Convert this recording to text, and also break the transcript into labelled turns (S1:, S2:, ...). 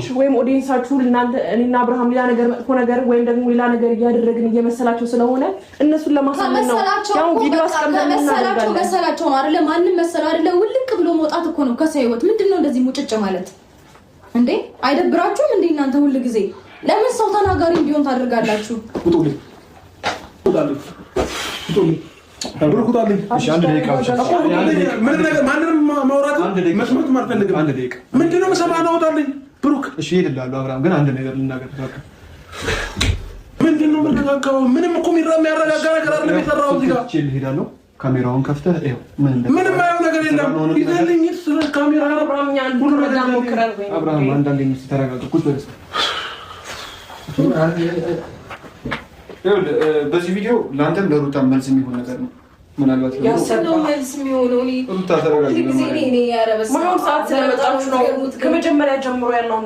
S1: ሰዎች ወይም ኦዲየንሳችሁ እናንተ እኔና አብርሃም ሌላ ነገር መጥፎ ነገር ወይም ደግሞ ሌላ ነገር እያደረግን እየመሰላቸው ስለሆነ እነሱን ለማሳመን ነው ያው ቪዲዮ አስቀምጠን እናደርጋለን።
S2: መሰላቸው ነው አይደለ? ማንንም መሰል አይደለ? ውልቅ ብሎ መውጣት እኮ ነው ከሰው ህይወት። ምንድነው እንደዚህ ሙጭጭ ማለት እንዴ? አይደብራችሁም እንዴ እናንተ? ሁሉ ጊዜ ለምን ሰው ተናጋሪ እንዲሆን ታደርጋላችሁ?
S3: ውጡልኝ ብሩክታልኝ። እሺ አንድ ደቂቃ ብቻ ምን ነገር ማንንም ማውራት መስማት ማልፈልግም። አንድ ደቂቃ ምንድነው መሰማና ወጣልኝ ብሩክ። እሺ ይሄድላሉ አብርሃም፣ ግን አንድ ነገር ልናገር ተፈቀደ። ምንድነው መረጋጋው? ምንም እኮ የሚያረጋጋ ነገር አይደለም የሰራው እዚህ ጋር። እቺ ልሄዳለሁ። ካሜራውን ከፍተህ ይኸው ምንም አይሆን ነገር የለም። ይዘልኝ ስለ ካሜራ አብርሃም ያን ሁሉ ነገር ሞክራል ወይ አብርሃም? አንዳንዴ ምስ ተረጋጋ። ቁጭ በል በዚህ ቪዲዮ ለአንተም ለሩታም መልስ የሚሆን ነገር ነው። ምናልባት
S2: ያሰነው መልስ የሚሆነው
S3: ሩታ ተረጋጋ።
S2: ጊዜ እኔ ያረበስ
S1: ማሁን ሰዓት ስለመጣችሁ ነው ከመጀመሪያ ጀምሮ ያለው